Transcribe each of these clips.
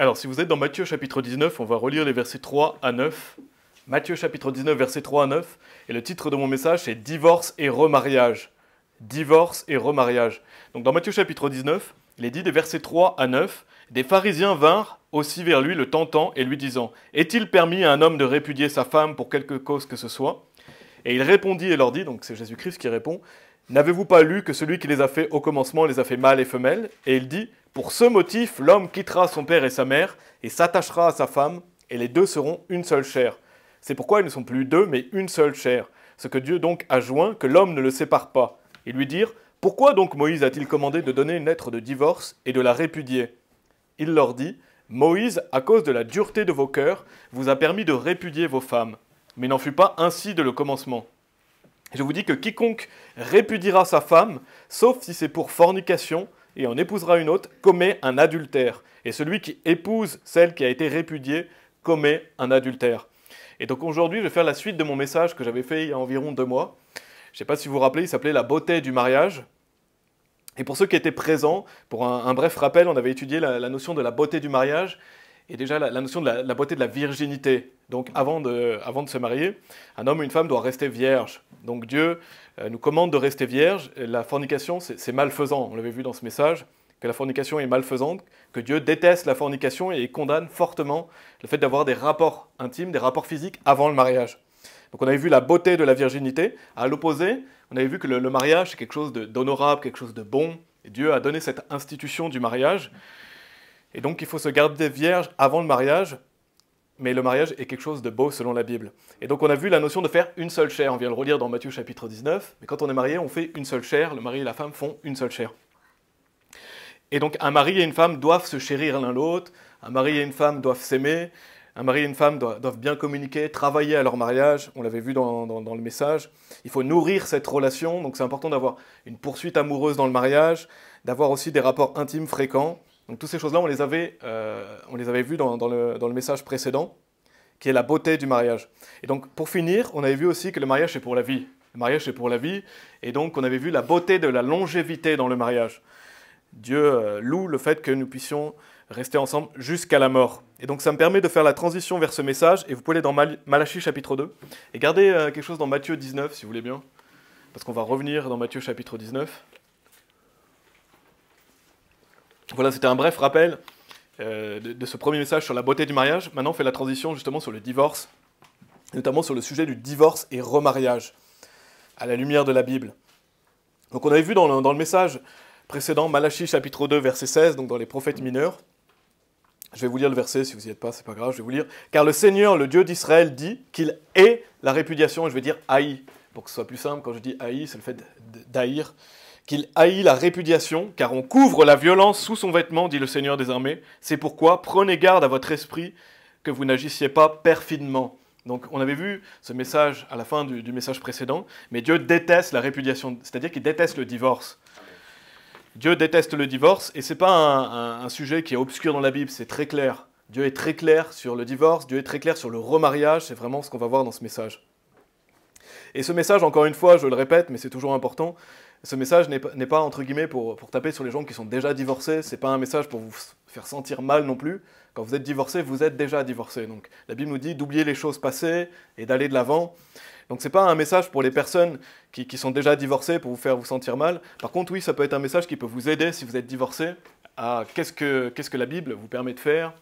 Alors, si vous êtes dans Matthieu chapitre 19, on va relire les versets 3 à 9. Matthieu chapitre 19, versets 3 à 9. Et le titre de mon message, c'est « Divorce et remariage ». Divorce et remariage. Donc, dans Matthieu chapitre 19, il est dit des versets 3 à 9, « Des pharisiens vinrent aussi vers lui le tentant et lui disant, « Est-il permis à un homme de répudier sa femme pour quelque cause que ce soit ?» Et il répondit et leur dit, donc c'est Jésus-Christ qui répond, « N'avez-vous pas lu que celui qui les a fait au commencement les a fait mâles et femelles ?» Et il dit, « Pour ce motif, l'homme quittera son père et sa mère et s'attachera à sa femme, et les deux seront une seule chair. C'est pourquoi ils ne sont plus deux, mais une seule chair. Ce que Dieu donc a joint, que l'homme ne le sépare pas. » Ils lui dirent, « Pourquoi donc Moïse a-t-il commandé de donner une lettre de divorce et de la répudier ?» Il leur dit, « Moïse, à cause de la dureté de vos cœurs, vous a permis de répudier vos femmes. Mais n'en fut pas ainsi de le commencement. Je vous dis que quiconque répudiera sa femme, sauf si c'est pour fornication, et en épousera une autre, commet un adultère. Et celui qui épouse celle qui a été répudiée commet un adultère. » Et donc aujourd'hui, je vais faire la suite de mon message que j'avais fait il y a environ 2 mois. Je ne sais pas si vous vous rappelez, il s'appelait « La beauté du mariage ». Et pour ceux qui étaient présents, pour un bref rappel, on avait étudié la notion de la beauté du mariage et déjà la notion de la beauté de la virginité. Donc avant de se marier, un homme ou une femme doit rester vierge. Donc Dieu nous commande de rester vierge. La fornication, c'est malfaisant. On l'avait vu dans ce message, que la fornication est malfaisante, que Dieu déteste la fornication et condamne fortement le fait d'avoir des rapports intimes, des rapports physiques avant le mariage. Donc on avait vu la beauté de la virginité. À l'opposé, on avait vu que le mariage, c'est quelque chose d'honorable, quelque chose de bon. Et Dieu a donné cette institution du mariage. Et donc il faut se garder vierge avant le mariage. Mais le mariage est quelque chose de beau selon la Bible. Et donc on a vu la notion de faire une seule chair. On vient le relire dans Matthieu chapitre 19. Mais quand on est marié, on fait une seule chair. Le mari et la femme font une seule chair. Et donc un mari et une femme doivent se chérir l'un l'autre. Un mari et une femme doivent s'aimer. Un mari et une femme doivent bien communiquer, travailler à leur mariage. On l'avait vu dans le message. Il faut nourrir cette relation. Donc c'est important d'avoir une poursuite amoureuse dans le mariage, d'avoir aussi des rapports intimes fréquents. Donc toutes ces choses-là, on les avait vues dans le message précédent, qui est la beauté du mariage. Et donc pour finir, on avait vu aussi que le mariage c'est pour la vie. Le mariage c'est pour la vie. Et donc on avait vu la beauté de la longévité dans le mariage. Dieu loue le fait que nous puissions rester ensemble jusqu'à la mort. Et donc ça me permet de faire la transition vers ce message, et vous pouvez aller dans Malachie chapitre 2, et garder quelque chose dans Matthieu 19, si vous voulez bien, parce qu'on va revenir dans Matthieu chapitre 19. Voilà, c'était un bref rappel de ce premier message sur la beauté du mariage. Maintenant, on fait la transition justement sur le divorce, notamment sur le sujet du divorce et remariage, à la lumière de la Bible. Donc on avait vu dans le message précédent, Malachie chapitre 2, verset 16, donc dans les prophètes mineurs. Je vais vous lire le verset, si vous n'y êtes pas, c'est pas grave, je vais vous lire. « Car le Seigneur, le Dieu d'Israël, dit qu'il hait la répudiation, et je vais dire haï, pour que ce soit plus simple, quand je dis haï, c'est le fait d'haïr, qu'il haït la répudiation, car on couvre la violence sous son vêtement, dit le Seigneur des armées. C'est pourquoi prenez garde à votre esprit, que vous n'agissiez pas perfidement. » Donc on avait vu ce message à la fin du message précédent, mais Dieu déteste la répudiation, c'est-à-dire qu'il déteste le divorce. Dieu déteste le divorce, et ce n'est pas un sujet qui est obscur dans la Bible, c'est très clair. Dieu est très clair sur le divorce, Dieu est très clair sur le remariage, c'est vraiment ce qu'on va voir dans ce message. Et ce message, encore une fois, je le répète, mais c'est toujours important, ce message n'est pas, entre guillemets, pour taper sur les gens qui sont déjà divorcés, ce n'est pas un message pour vous faire sentir mal non plus. Quand vous êtes divorcé, vous êtes déjà divorcé. Donc la Bible nous dit d'oublier les choses passées et d'aller de l'avant. Donc ce n'est pas un message pour les personnes qui sont déjà divorcées pour vous faire vous sentir mal. Par contre, oui, ça peut être un message qui peut vous aider si vous êtes divorcé à qu'est-ce que la Bible vous permet de faire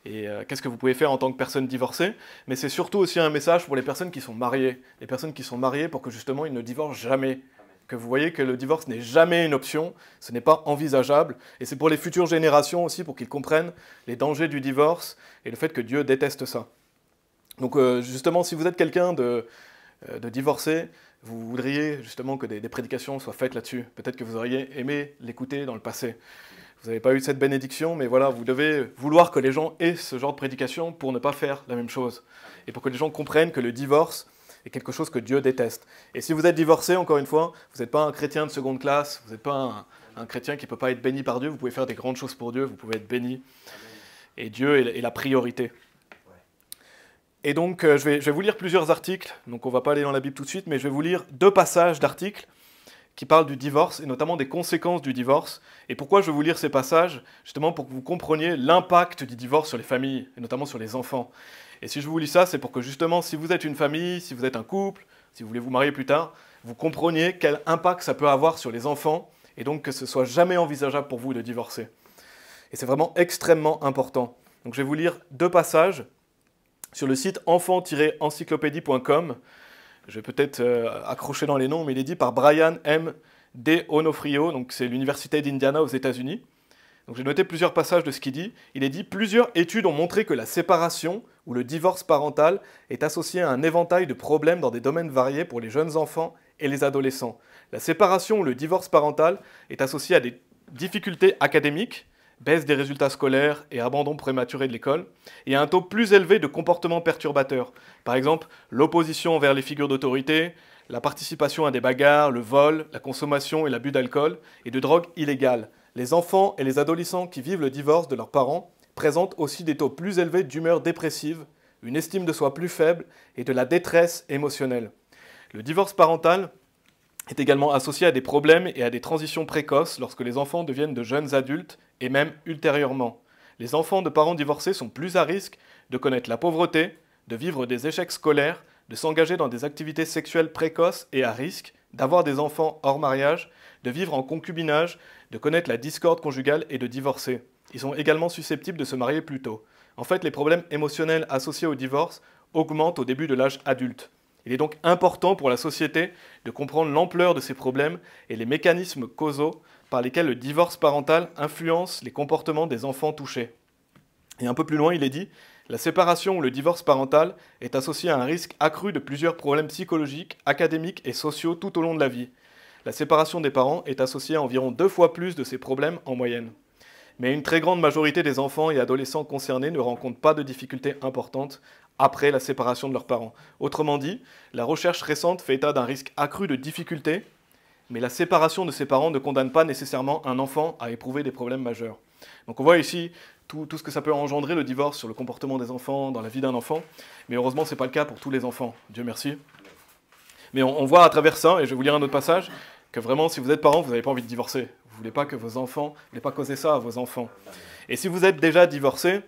et qu'est-ce que vous pouvez faire en tant que personne divorcée. Mais c'est surtout aussi un message pour les personnes qui sont mariées. Les personnes qui sont mariées pour que justement ils ne divorcent jamais. Que vous voyez que le divorce n'est jamais une option, ce n'est pas envisageable. Et c'est pour les futures générations aussi, pour qu'ils comprennent les dangers du divorce et le fait que Dieu déteste ça. Donc justement, si vous êtes quelqu'un de divorcer, vous voudriez justement que des prédications soient faites là-dessus. Peut-être que vous auriez aimé l'écouter dans le passé. Vous n'avez pas eu cette bénédiction, mais voilà, vous devez vouloir que les gens aient ce genre de prédication pour ne pas faire la même chose. Et pour que les gens comprennent que le divorce est quelque chose que Dieu déteste. Et si vous êtes divorcé, encore une fois, vous n'êtes pas un chrétien de seconde classe, vous n'êtes pas un chrétien qui ne peut pas être béni par Dieu, vous pouvez faire des grandes choses pour Dieu, vous pouvez être béni. Et Dieu est la priorité. Et donc, je vais vous lire plusieurs articles, donc on ne va pas aller dans la Bible tout de suite, mais je vais vous lire 2 passages d'articles qui parle du divorce et notamment des conséquences du divorce. Et pourquoi je vais vous lire ces passages? Justement pour que vous compreniez l'impact du divorce sur les familles et notamment sur les enfants. Et si je vous lis ça, c'est pour que justement, si vous êtes une famille, si vous êtes un couple, si vous voulez vous marier plus tard, vous compreniez quel impact ça peut avoir sur les enfants et donc que ce soit jamais envisageable pour vous de divorcer. Et c'est vraiment extrêmement important. Donc je vais vous lire 2 passages sur le site enfant-encyclopédie.com. Je vais peut-être accrocher dans les noms, mais il est dit par Brian M. D'Onofrio, donc c'est l'université d'Indiana aux États-Unis. Donc j'ai noté plusieurs passages de ce qu'il dit. Il est dit « Plusieurs études ont montré que la séparation ou le divorce parental est associé à un éventail de problèmes dans des domaines variés pour les jeunes enfants et les adolescents. La séparation ou le divorce parental est associé à des difficultés académiques, baisse des résultats scolaires et abandon prématuré de l'école, et à un taux plus élevé de comportements perturbateurs. Par exemple, l'opposition envers les figures d'autorité, la participation à des bagarres, le vol, la consommation et l'abus d'alcool et de drogues illégales. Les enfants et les adolescents qui vivent le divorce de leurs parents présentent aussi des taux plus élevés d'humeur dépressive, une estime de soi plus faible et de la détresse émotionnelle. Le divorce parental est également associé à des problèmes et à des transitions précoces lorsque les enfants deviennent de jeunes adultes et même ultérieurement. Les enfants de parents divorcés sont plus à risque de connaître la pauvreté, de vivre des échecs scolaires, de s'engager dans des activités sexuelles précoces et à risque, d'avoir des enfants hors mariage, de vivre en concubinage, de connaître la discorde conjugale et de divorcer. Ils sont également susceptibles de se marier plus tôt. En fait, les problèmes émotionnels associés au divorce augmentent au début de l'âge adulte. Il est donc important pour la société de comprendre l'ampleur de ces problèmes et les mécanismes causaux par lesquels le divorce parental influence les comportements des enfants touchés. Et un peu plus loin, il est dit « La séparation ou le divorce parental est associé à un risque accru de plusieurs problèmes psychologiques, académiques et sociaux tout au long de la vie. La séparation des parents est associée à environ 2 fois plus de ces problèmes en moyenne. Mais une très grande majorité des enfants et adolescents concernés ne rencontrent pas de difficultés importantes après la séparation de leurs parents. Autrement dit, la recherche récente fait état d'un risque accru de difficultés, mais la séparation de ses parents ne condamne pas nécessairement un enfant à éprouver des problèmes majeurs. Donc on voit ici tout ce que ça peut engendrer, le divorce, sur le comportement des enfants, dans la vie d'un enfant, mais heureusement ce n'est pas le cas pour tous les enfants, Dieu merci. Mais on voit à travers ça, et je vais vous lire un autre passage, que vraiment si vous êtes parent, vous n'avez pas envie de divorcer. Vous ne voulez pas que vos enfants, vous ne voulez pas causer ça à vos enfants. Et si vous êtes déjà divorcé,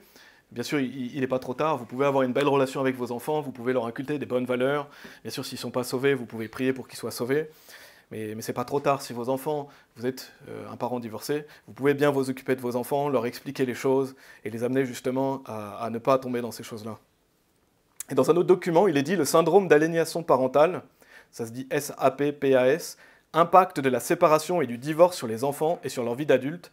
bien sûr, il n'est pas trop tard, vous pouvez avoir une belle relation avec vos enfants, vous pouvez leur inculquer des bonnes valeurs. Bien sûr, s'ils ne sont pas sauvés, vous pouvez prier pour qu'ils soient sauvés. Mais ce n'est pas trop tard. Si vos enfants, vous êtes un parent divorcé, vous pouvez bien vous occuper de vos enfants, leur expliquer les choses et les amener justement à ne pas tomber dans ces choses-là. Et dans un autre document, il est dit « Le syndrome d'aliénation parentale », ça se dit SAPPAS, impact de la séparation et du divorce sur les enfants et sur leur vie d'adulte.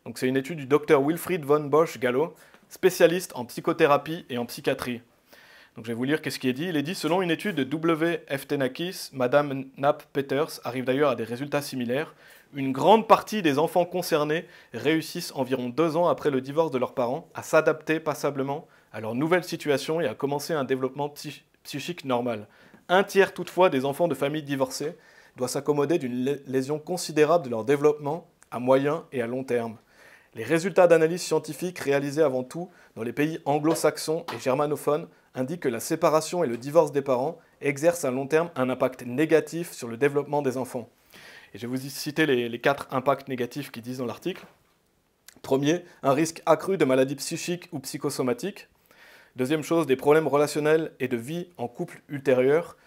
Donc c'est une étude du docteur Wilfried von Bosch-Gallo, spécialiste en psychothérapie et en psychiatrie. Donc je vais vous lire ce qui est dit. Il est dit, selon une étude de W. Eftenakis, Madame Knapp-Peters arrive d'ailleurs à des résultats similaires, une grande partie des enfants concernés réussissent environ 2 ans après le divorce de leurs parents à s'adapter passablement à leur nouvelle situation et à commencer un développement psychique normal. Un tiers toutefois des enfants de familles divorcées doit s'accommoder d'une lésion considérable de leur développement à moyen et à long terme. Les résultats d'analyses scientifiques réalisés avant tout dans les pays anglo-saxons et germanophones indiquent que la séparation et le divorce des parents exercent à long terme un impact négatif sur le développement des enfants. Et je vais vous citer les 4 impacts négatifs qu'ils disent dans l'article. Premier, un risque accru de maladies psychiques ou psychosomatiques. Deuxième chose, des problèmes relationnels et de vie en couple ultérieurs.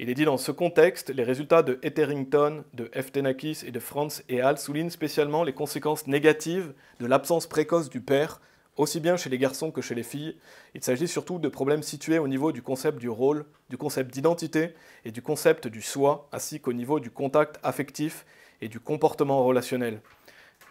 Il est dit dans ce contexte, les résultats de Etherington, de Eftenakis et de Franz et al. Soulignent spécialement les conséquences négatives de l'absence précoce du père, aussi bien chez les garçons que chez les filles. Il s'agit surtout de problèmes situés au niveau du concept du rôle, du concept d'identité et du concept du soi, ainsi qu'au niveau du contact affectif et du comportement relationnel.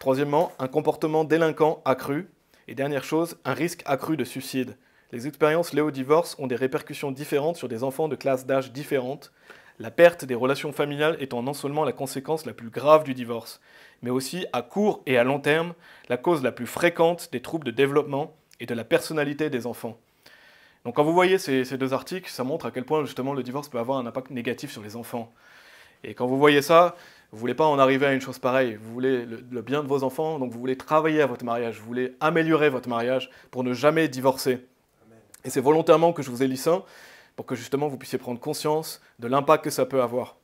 Troisièmement, un comportement délinquant accru. Et dernière chose, un risque accru de suicide. Les expériences liées au divorce ont des répercussions différentes sur des enfants de classes d'âge différentes, la perte des relations familiales étant non seulement la conséquence la plus grave du divorce, mais aussi à court et à long terme, la cause la plus fréquente des troubles de développement et de la personnalité des enfants. Donc quand vous voyez ces 2 articles, ça montre à quel point justement le divorce peut avoir un impact négatif sur les enfants. Et quand vous voyez ça, vous ne voulez pas en arriver à une chose pareille, vous voulez le bien de vos enfants, donc vous voulez travailler à votre mariage, vous voulez améliorer votre mariage pour ne jamais divorcer. Et c'est volontairement que je vous ai lu ça, pour que justement vous puissiez prendre conscience de l'impact que ça peut avoir.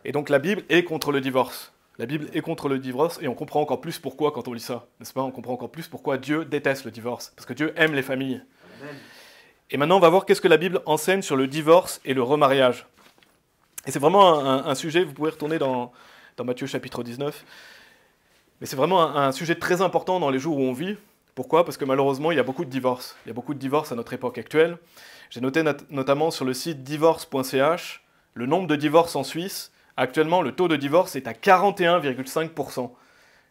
Et donc la Bible est contre le divorce. La Bible est contre le divorce et on comprend encore plus pourquoi quand on lit ça, n'est-ce pas? On comprend encore plus pourquoi Dieu déteste le divorce, parce que Dieu aime les familles. Amen. Et maintenant, on va voir qu'est-ce que la Bible enseigne sur le divorce et le remariage. Et c'est vraiment un sujet, vous pouvez retourner dans Matthieu chapitre 19, mais c'est vraiment un sujet très important dans les jours où on vit. Pourquoi? Parce que malheureusement, il y a beaucoup de divorces. Il y a beaucoup de divorces à notre époque actuelle. J'ai noté notamment sur le site divorce.ch le nombre de divorces en Suisse. Actuellement, le taux de divorce est à 41,5%.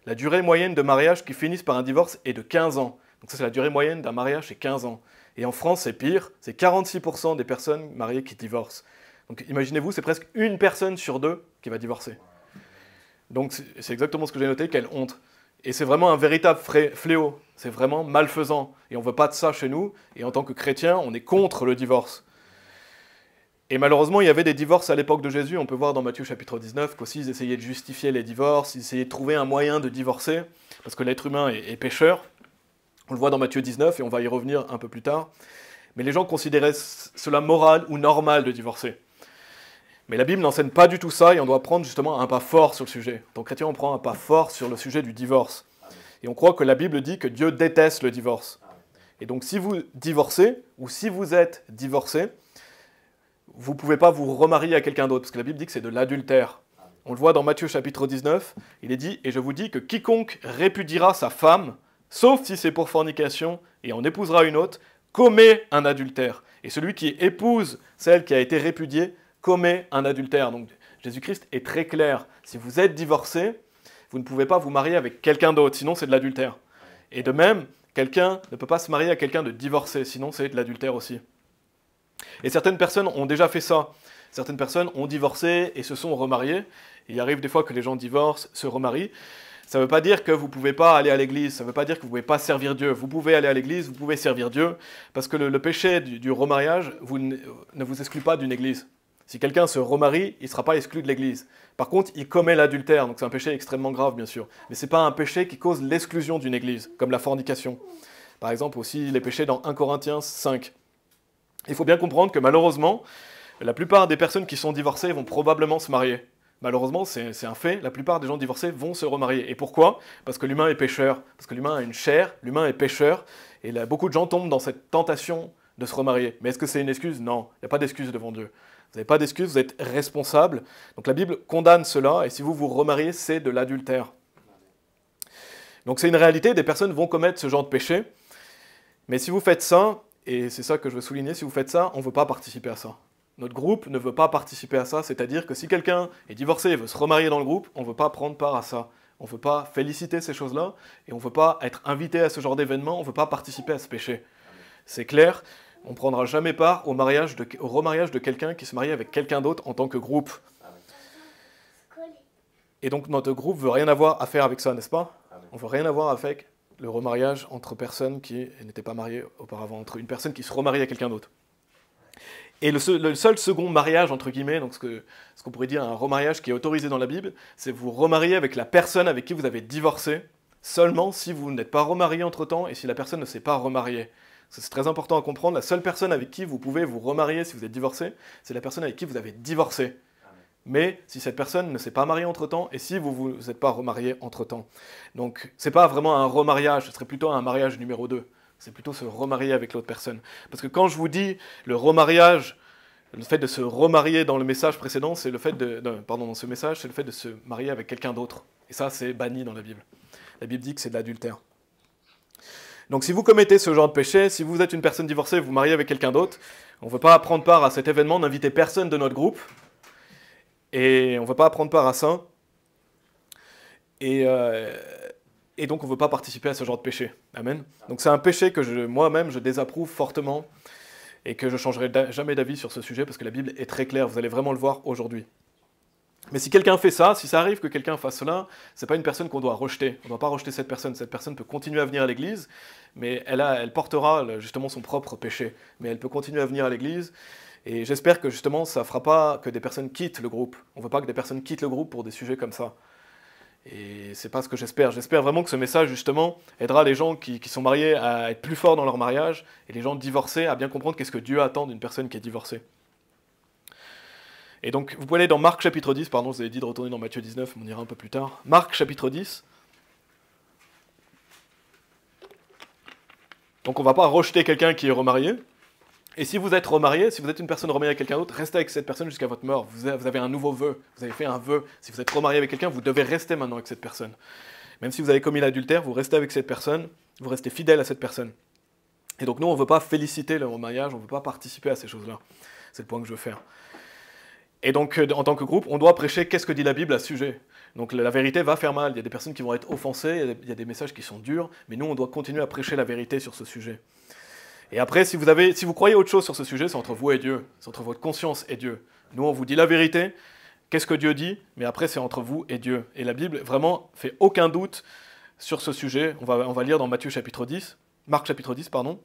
La durée moyenne de mariage qui finissent par un divorce est de 15 ans. Donc ça, c'est la durée moyenne d'un mariage, c'est 15 ans. Et en France, c'est pire, c'est 46% des personnes mariées qui divorcent. Donc imaginez-vous, c'est presque une personne sur deux qui va divorcer. Donc c'est exactement ce que j'ai noté, quelle honte. Et c'est vraiment un véritable fléau, c'est vraiment malfaisant. Et on ne veut pas de ça chez nous, et en tant que chrétien, on est contre le divorce. Et malheureusement, il y avait des divorces à l'époque de Jésus, on peut voir dans Matthieu chapitre 19 qu'aussi ils essayaient de justifier les divorces, ils essayaient de trouver un moyen de divorcer, parce que l'être humain est pécheur. On le voit dans Matthieu 19, et on va y revenir un peu plus tard. Mais les gens considéraient cela moral ou normal de divorcer. Mais la Bible n'enseigne pas du tout ça, et on doit prendre justement un pas fort sur le sujet. En tant que chrétien, on prend un pas fort sur le sujet du divorce. Et on croit que la Bible dit que Dieu déteste le divorce. Et donc si vous divorcez, ou si vous êtes divorcé, vous ne pouvez pas vous remarier à quelqu'un d'autre, parce que la Bible dit que c'est de l'adultère. On le voit dans Matthieu chapitre 19, il est dit « Et je vous dis que quiconque répudiera sa femme, sauf si c'est pour fornication, et en épousera une autre, commet un adultère. Et celui qui épouse celle qui a été répudiée, commet un adultère. » Donc Jésus-Christ est très clair. Si vous êtes divorcé, vous ne pouvez pas vous marier avec quelqu'un d'autre, sinon c'est de l'adultère. Et de même, quelqu'un ne peut pas se marier à quelqu'un de divorcé, sinon c'est de l'adultère aussi. Et certaines personnes ont déjà fait ça. Certaines personnes ont divorcé et se sont remariées. Il arrive des fois que les gens divorcent, se remarient. Ça ne veut pas dire que vous ne pouvez pas aller à l'église, ça ne veut pas dire que vous ne pouvez pas servir Dieu. Vous pouvez aller à l'église, vous pouvez servir Dieu, parce que le péché du remariage ne vous exclut pas d'une église. Si quelqu'un se remarie, il ne sera pas exclu de l'église. Par contre, il commet l'adultère, donc c'est un péché extrêmement grave, bien sûr. Mais ce n'est pas un péché qui cause l'exclusion d'une église, comme la fornication. Par exemple, aussi les péchés dans 1 Corinthiens 5. Il faut bien comprendre que malheureusement, la plupart des personnes qui sont divorcées vont probablement se marier. Malheureusement, c'est un fait, la plupart des gens divorcés vont se remarier. Et pourquoi? Parce que l'humain est pécheur, parce que l'humain a une chair, l'humain est pécheur, et là, beaucoup de gens tombent dans cette tentation de se remarier. Mais est-ce que c'est une excuse? Non, il n'y a pas d'excuse devant Dieu. Vous n'avez pas d'excuse, vous êtes responsable. Donc la Bible condamne cela, et si vous vous remariez, c'est de l'adultère. Donc c'est une réalité, des personnes vont commettre ce genre de péché, mais si vous faites ça, et c'est ça que je veux souligner, si vous faites ça, on ne veut pas participer à ça. Notre groupe ne veut pas participer à ça, c'est-à-dire que si quelqu'un est divorcé et veut se remarier dans le groupe, on ne veut pas prendre part à ça. On ne veut pas féliciter ces choses-là, et on ne veut pas être invité à ce genre d'événement, on ne veut pas participer à ce péché. C'est clair, on ne prendra jamais part au remariage de quelqu'un qui se marie avec quelqu'un d'autre en tant que groupe. Et donc notre groupe ne veut rien avoir à faire avec ça, n'est-ce pas? On ne veut rien avoir avec le remariage entre personnes qui n'étaient pas mariées auparavant, entre une personne qui se remarie à quelqu'un d'autre. Et le seul second mariage, entre guillemets, donc ce qu'on pourrait dire un remariage qui est autorisé dans la Bible, c'est vous remarier avec la personne avec qui vous avez divorcé, seulement si vous n'êtes pas remarié entre-temps et si la personne ne s'est pas remariée. C'est très important à comprendre, la seule personne avec qui vous pouvez vous remarier si vous êtes divorcé, c'est la personne avec qui vous avez divorcé. Mais si cette personne ne s'est pas mariée entre-temps et si vous ne vous êtes pas remarié entre-temps. Donc ce n'est pas vraiment un remariage, ce serait plutôt un mariage numéro 2. C'est plutôt se remarier avec l'autre personne. Parce que quand je vous dis le remariage, le fait de se remarier dans le message précédent, c'est le fait dans ce message, c'est le fait de se marier avec quelqu'un d'autre. Et ça, c'est banni dans la Bible. La Bible dit que c'est de l'adultère. Donc si vous commettez ce genre de péché, si vous êtes une personne divorcée, vous vous mariez avec quelqu'un d'autre, on ne veut pas prendre part à cet événement, n'invitez personne de notre groupe, et on ne veut pas prendre part à ça, et donc on ne veut pas participer à ce genre de péché. Amen. Donc c'est un péché que moi-même je désapprouve fortement, et que je ne changerai jamais d'avis sur ce sujet, parce que la Bible est très claire, vous allez vraiment le voir aujourd'hui. Mais si quelqu'un fait ça, si ça arrive que quelqu'un fasse cela, ce n'est pas une personne qu'on doit rejeter. On ne doit pas rejeter cette personne. Cette personne peut continuer à venir à l'église, mais elle portera justement son propre péché. Mais elle peut continuer à venir à l'église, et j'espère que justement ça ne fera pas que des personnes quittent le groupe. On ne veut pas que des personnes quittent le groupe pour des sujets comme ça. Et c'est pas ce que j'espère. J'espère vraiment que ce message, justement, aidera les gens qui sont mariés à être plus forts dans leur mariage, et les gens divorcés à bien comprendre qu'est-ce que Dieu attend d'une personne qui est divorcée. Et donc, vous pouvez aller dans Marc chapitre 10, pardon, je vous avais dit de retourner dans Matthieu 19, mais on ira un peu plus tard. Marc chapitre 10. Donc, on ne va pas rejeter quelqu'un qui est remarié. Et si vous êtes remarié, si vous êtes une personne remariée avec quelqu'un d'autre, restez avec cette personne jusqu'à votre mort. Vous avez un nouveau vœu, vous avez fait un vœu. Si vous êtes remarié avec quelqu'un, vous devez rester maintenant avec cette personne. Même si vous avez commis l'adultère, vous restez avec cette personne, vous restez fidèle à cette personne. Et donc nous, on ne veut pas féliciter le remariage, on ne veut pas participer à ces choses-là. C'est le point que je veux faire. Et donc, en tant que groupe, on doit prêcher qu'est-ce que dit la Bible à ce sujet. Donc la vérité va faire mal, il y a des personnes qui vont être offensées, il y a des messages qui sont durs, mais nous, on doit continuer à prêcher la vérité sur ce sujet. Et après, si vous croyez autre chose sur ce sujet, c'est entre vous et Dieu, c'est entre votre conscience et Dieu. Nous, on vous dit la vérité, qu'est-ce que Dieu dit, mais après, c'est entre vous et Dieu. Et la Bible, vraiment, fait aucun doute sur ce sujet. On va lire dans Marc chapitre 10, pardon.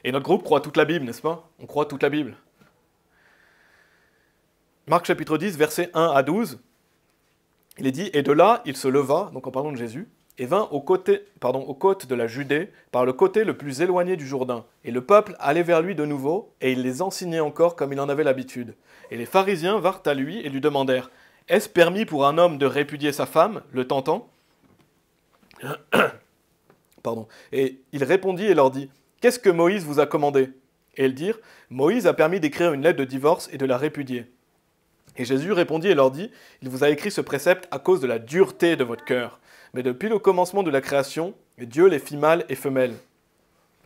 Et notre groupe croit toute la Bible, n'est-ce pas? On croit toute la Bible. Marc chapitre 10, versets 1 à 12, il est dit « Et de là, il se leva, donc en parlant de Jésus, et vint aux côtes de la Judée, par le côté le plus éloigné du Jourdain. Et le peuple allait vers lui de nouveau, et il les enseignait encore comme il en avait l'habitude. Et les pharisiens vinrent à lui et lui demandèrent « Est-ce permis pour un homme de répudier sa femme, le tentant ?» Pardon. Et il répondit et leur dit « Qu'est-ce que Moïse vous a commandé ?» Et ils dirent « Moïse a permis d'écrire une lettre de divorce et de la répudier. » Et Jésus répondit et leur dit « Il vous a écrit ce précepte à cause de la dureté de votre cœur. Mais depuis le commencement de la création, Dieu les fit mâles et femelles. »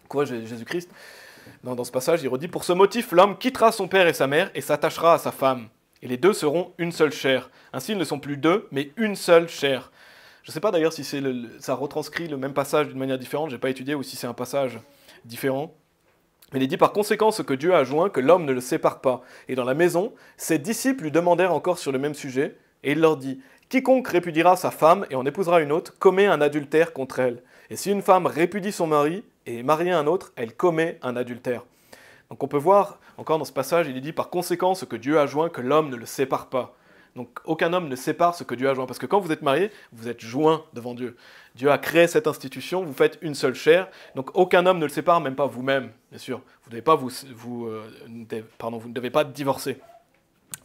Quoi, Jésus-Christ, dans ce passage, il redit « Pour ce motif, l'homme quittera son père et sa mère et s'attachera à sa femme. Et les deux seront une seule chair. Ainsi, ils ne sont plus deux, mais une seule chair. » Je ne sais pas d'ailleurs si ça retranscrit le même passage d'une manière différente, je n'ai pas étudié, ou si c'est un passage différent. Mais il est dit par conséquent ce que Dieu a joint, que l'homme ne le sépare pas. Et dans la maison, ses disciples lui demandèrent encore sur le même sujet, et il leur dit « Quiconque répudiera sa femme et en épousera une autre, commet un adultère contre elle. Et si une femme répudie son mari et est mariée à un autre, elle commet un adultère. » Donc on peut voir, encore dans ce passage, il est dit par conséquent ce que Dieu a joint, que l'homme ne le sépare pas. Donc aucun homme ne sépare ce que Dieu a joint, parce que quand vous êtes marié, vous êtes joints devant Dieu. Dieu a créé cette institution, vous faites une seule chair, donc aucun homme ne le sépare, même pas vous-même, bien sûr. Vous ne devez pas divorcer.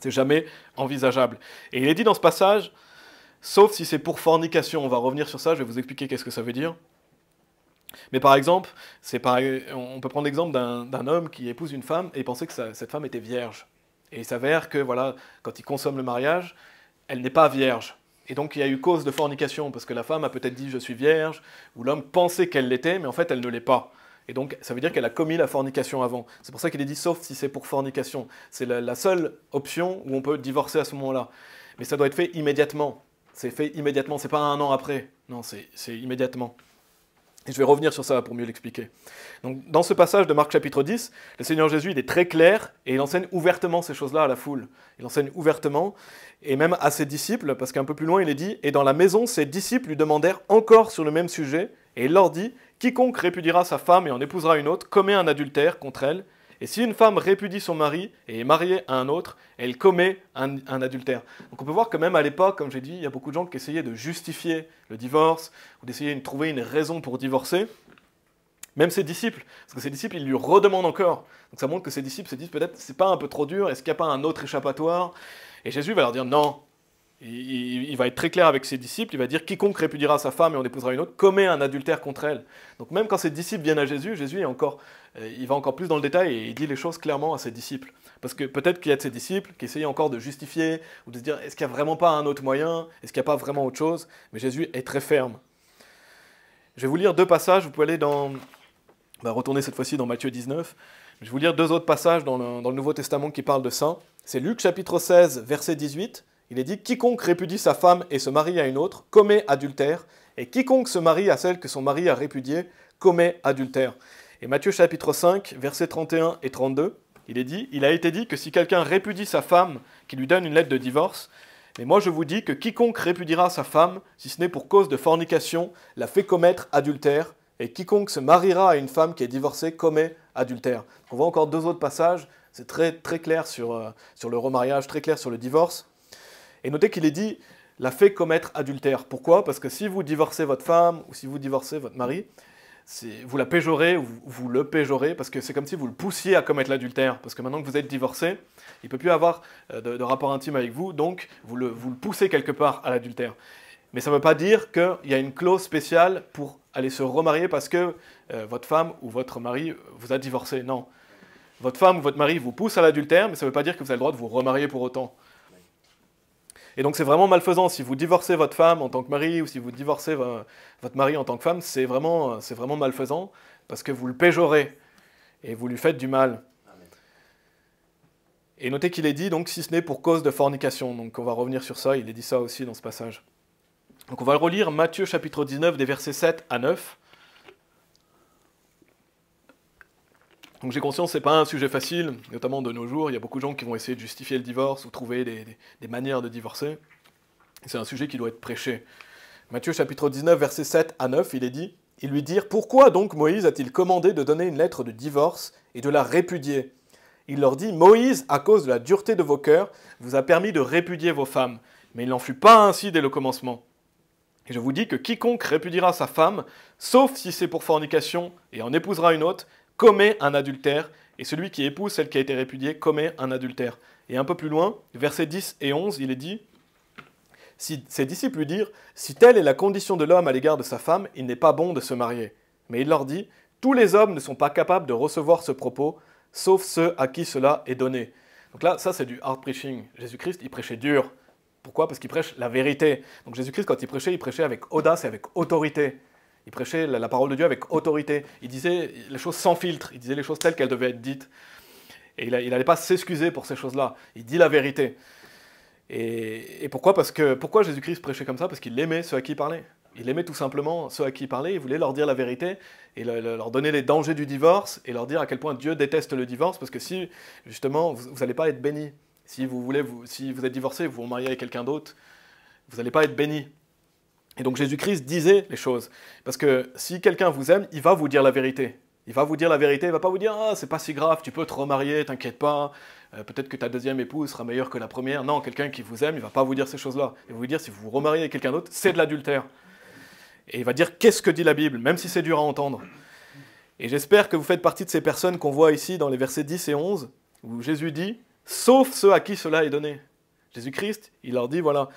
C'est jamais envisageable. Et il est dit dans ce passage, sauf si c'est pour fornication, on va revenir sur ça, je vais vous expliquer qu'est-ce que ça veut dire. Mais par exemple, on peut prendre l'exemple d'un homme qui épouse une femme et penser que cette femme était vierge. Et il s'avère que, voilà, quand il consomme le mariage, elle n'est pas vierge. Et donc il y a eu cause de fornication, parce que la femme a peut-être dit « je suis vierge », ou l'homme pensait qu'elle l'était, mais en fait elle ne l'est pas. Et donc ça veut dire qu'elle a commis la fornication avant. C'est pour ça qu'il est dit « sauf si c'est pour fornication ». C'est la seule option où on peut divorcer à ce moment-là. Mais ça doit être fait immédiatement. C'est fait immédiatement, c'est pas un an après. Non, c'est immédiatement. Et je vais revenir sur ça pour mieux l'expliquer. Donc, dans ce passage de Marc chapitre 10, le Seigneur Jésus il est très clair et il enseigne ouvertement ces choses-là à la foule. Il enseigne ouvertement et même à ses disciples, parce qu'un peu plus loin il est dit « Et dans la maison, ses disciples lui demandèrent encore sur le même sujet, et il leur dit « Quiconque répudiera sa femme et en épousera une autre, commet un adultère contre elle. Et si une femme répudie son mari et est mariée à un autre, elle commet un adultère. » Donc on peut voir que même à l'époque, comme j'ai dit, il y a beaucoup de gens qui essayaient de justifier le divorce, ou d'essayer de trouver une raison pour divorcer. Même ses disciples, parce que ses disciples, ils lui redemandent encore. Donc ça montre que ses disciples se disent peut-être, c'est pas un peu trop dur, est-ce qu'il n'y a pas un autre échappatoire? Et Jésus va leur dire non. Il va être très clair avec ses disciples, il va dire « Quiconque répudiera sa femme et en épousera une autre, commet un adultère contre elle. » Donc même quand ses disciples viennent à Jésus, Jésus il va encore plus dans le détail et il dit les choses clairement à ses disciples. Parce que peut-être qu'il y a de ses disciples qui essayent encore de justifier ou de se dire « Est-ce qu'il n'y a vraiment pas un autre moyen? Est-ce qu'il n'y a pas vraiment autre chose ?» Mais Jésus est très ferme. Je vais vous lire deux passages, vous pouvez aller retourner cette fois-ci dans Matthieu 19. Je vais vous lire deux autres passages dans le Nouveau Testament qui parlent de ça. C'est Luc chapitre 16, verset 18. Il est dit « Quiconque répudie sa femme et se marie à une autre, commet adultère, et quiconque se marie à celle que son mari a répudiée, commet adultère. » Et Matthieu chapitre 5, versets 31 et 32, il est dit « Il a été dit que si quelqu'un répudie sa femme, qu'il lui donne une lettre de divorce, mais moi je vous dis que quiconque répudiera sa femme, si ce n'est pour cause de fornication, la fait commettre adultère, et quiconque se mariera à une femme qui est divorcée commet adultère. » On voit encore deux autres passages, c'est très, très clair sur le remariage, très clair sur le divorce. Et notez qu'il est dit « la fait commettre adultère ». Pourquoi? Parce que si vous divorcez votre femme ou si vous divorcez votre mari, vous la péjorez ou vous le péjorez, parce que c'est comme si vous le poussiez à commettre l'adultère. Parce que maintenant que vous êtes divorcé, il ne peut plus avoir de rapport intime avec vous, donc vous le poussez quelque part à l'adultère. Mais ça ne veut pas dire qu'il y a une clause spéciale pour aller se remarier parce que votre femme ou votre mari vous a divorcé. Non. Votre femme ou votre mari vous pousse à l'adultère, mais ça ne veut pas dire que vous avez le droit de vous remarier pour autant. Et donc c'est vraiment malfaisant. Si vous divorcez votre femme en tant que mari ou si vous divorcez votre mari en tant que femme, c'est vraiment malfaisant parce que vous le péjorez et vous lui faites du mal. Amen. Et notez qu'il est dit, donc, si ce n'est pour cause de fornication. Donc on va revenir sur ça, il est dit ça aussi dans ce passage. Donc on va relire Matthieu chapitre 19 des versets 7 à 9. Donc j'ai conscience que ce n'est pas un sujet facile, notamment de nos jours. Il y a beaucoup de gens qui vont essayer de justifier le divorce ou trouver des manières de divorcer. C'est un sujet qui doit être prêché. Matthieu chapitre 19, versets 7 à 9, il est dit « Ils lui dirent « Pourquoi donc Moïse a-t-il commandé de donner une lettre de divorce et de la répudier ?» Il leur dit « Moïse, à cause de la dureté de vos cœurs, vous a permis de répudier vos femmes. Mais il n'en fut pas ainsi dès le commencement. Et je vous dis que quiconque répudiera sa femme, sauf si c'est pour fornication, et en épousera une autre, commet un adultère, et celui qui épouse celle qui a été répudiée commet un adultère. » Et un peu plus loin, versets 10 et 11, il est dit ses disciples lui dirent « Si telle est la condition de l'homme à l'égard de sa femme, il n'est pas bon de se marier. » Mais il leur dit « Tous les hommes ne sont pas capables de recevoir ce propos, sauf ceux à qui cela est donné. » Donc là, ça c'est du hard preaching. Jésus-Christ, il prêchait dur. Pourquoi ? Parce qu'il prêche la vérité. Donc Jésus-Christ, quand il prêchait avec audace et avec autorité. Il prêchait la parole de Dieu avec autorité. Il disait les choses sans filtre. Il disait les choses telles qu'elles devaient être dites. Et il n'allait pas s'excuser pour ces choses-là. Il dit la vérité. Et pourquoi ? Pourquoi Jésus-Christ prêchait comme ça ? Parce qu'il aimait ceux à qui il parlait. Il aimait tout simplement ceux à qui il parlait. Il voulait leur dire la vérité et leur donner les dangers du divorce et leur dire à quel point Dieu déteste le divorce. Parce que si, justement, vous n'allez pas être bénis. Si vous êtes divorcé, vous vous mariez avec quelqu'un d'autre, vous n'allez pas être bénis. Et donc Jésus-Christ disait les choses. Parce que si quelqu'un vous aime, il va vous dire la vérité. Il va vous dire la vérité, il ne va pas vous dire « Ah, c'est pas si grave, tu peux te remarier, t'inquiète pas, peut-être que ta deuxième épouse sera meilleure que la première. » Non, quelqu'un qui vous aime, il ne va pas vous dire ces choses-là. Il va vous dire si vous vous remariez avec quelqu'un d'autre, c'est de l'adultère. Et il va dire « Qu'est-ce que dit la Bible ?» même si c'est dur à entendre. Et j'espère que vous faites partie de ces personnes qu'on voit ici dans les versets 10 et 11, où Jésus dit « Sauf ceux à qui cela est donné. » Jésus-Christ, il leur dit voilà,